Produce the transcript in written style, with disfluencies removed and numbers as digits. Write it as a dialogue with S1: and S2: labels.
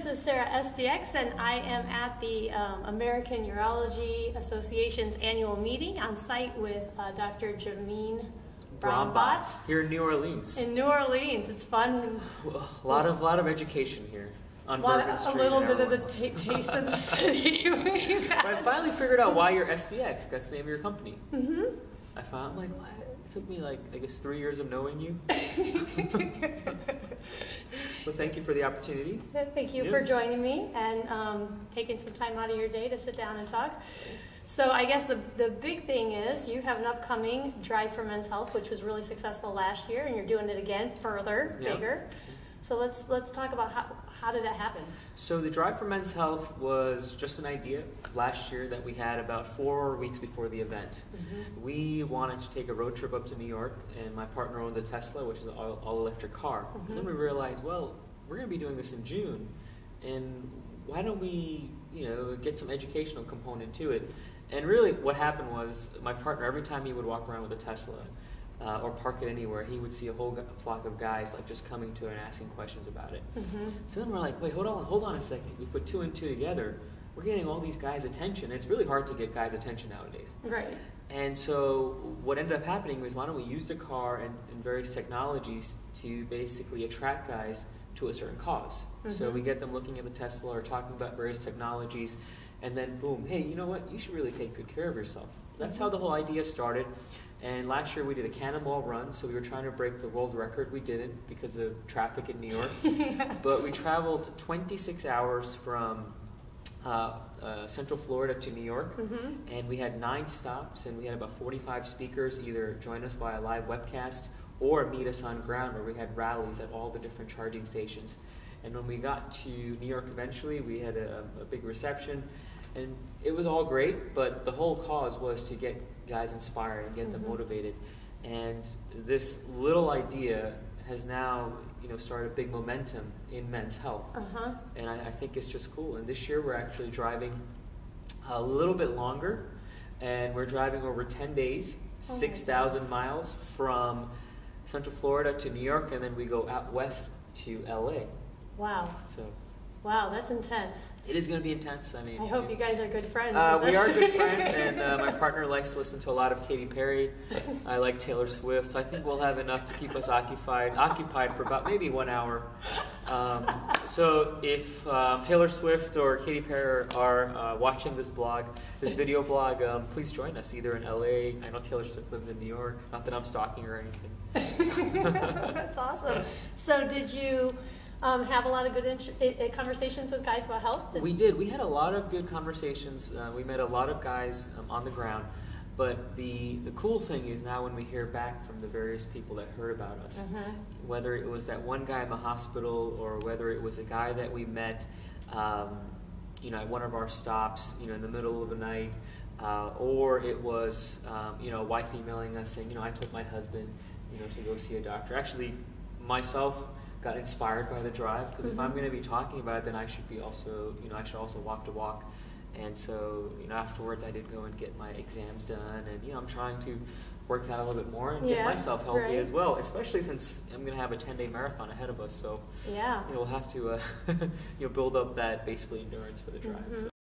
S1: This is Sara SDx, and I am at the American Urology Association's annual meeting on site with Dr. Jamin Brahmbhatt
S2: here in New Orleans.
S1: In New Orleans, it's fun. And
S2: a lot of education here on Bourbon Street.
S1: A little bit of the taste of the city.
S2: But I finally figured out why you're SDx. That's the name of your company.
S1: Mm-hmm.
S2: I found what? It took me I guess 3 years of knowing you. Well, thank you for the opportunity.
S1: Thank you for joining me and taking some time out of your day to sit down and talk. So I guess the big thing is you have an upcoming Drive for Men's Health, which was really successful last year, and you're doing it again further, bigger. So let's talk about how did that happen?
S2: So the Drive for Men's Health was just an idea last year that we had about 4 weeks before the event. Mm-hmm. We wanted to take a road trip up to New York, and my partner owns a Tesla, which is an all-electric car. Mm-hmm. So then we realized, well, we're going to be doing this in June, and why don't we, get some educational component to it? And really what happened was my partner, every time he would walk around with a Tesla, or park it anywhere, he would see a whole flock of guys just coming to it and asking questions about it. Mm-hmm. So then we're like, wait, hold on a second. We put 2 and 2 together. We're getting all these guys' attention. It's really hard to get guys' attention nowadays.
S1: Right.
S2: And so what ended up happening was, why don't we use the car and various technologies to basically attract guys to a certain cause. Mm-hmm. So we get them looking at the Tesla or talking about various technologies, and then boom, hey, you know what? You should really take good care of yourself. That's how the whole idea started. And last year we did a cannonball run, so we were trying to break the world record. We didn't because of traffic in New York. But we traveled 26 hours from Central Florida to New York, and we had 9 stops, and we had about 45 speakers either join us via live webcast or meet us on ground, where we had rallies at all the different charging stations. And when we got to New York eventually, we had a big reception. And it was all great, but the whole cause was to get guys inspired and get them motivated. And this little idea has now, started a big momentum in men's health. And I think it's just cool. And this year we're actually driving a little bit longer, and we're driving over 10 days, 6,000 miles from Central Florida to New York, and then we go out west to LA.
S1: Wow. Wow, that's intense.
S2: It is going to be intense. I mean,
S1: I hope you guys are good friends.
S2: We are good friends, and my partner likes to listen to a lot of Katy Perry. I like Taylor Swift, so I think we'll have enough to keep us occupied for about maybe 1 hour. So if Taylor Swift or Katy Perry are watching this video blog, please join us either in LA. I know Taylor Swift lives in New York. Not that I'm stalking or anything.
S1: That's awesome. So did you have a lot of good conversations with guys about health?
S2: We did. We had a lot of good conversations. We met a lot of guys on the ground. But the cool thing is now when we hear back from the various people that heard about us, whether it was that one guy in the hospital or whether it was a guy that we met at one of our stops in the middle of the night, or it was a wife emailing us saying, I took my husband to go see a doctor. Actually, myself got inspired by the drive, because if I'm going to be talking about it, then I should be also, I should also walk the walk. And so, afterwards I did go and get my exams done, and I'm trying to work out a little bit more and get myself healthy as well, especially since I'm going to have a 10-day marathon ahead of us. So we'll have to build up that basically endurance for the drive. So.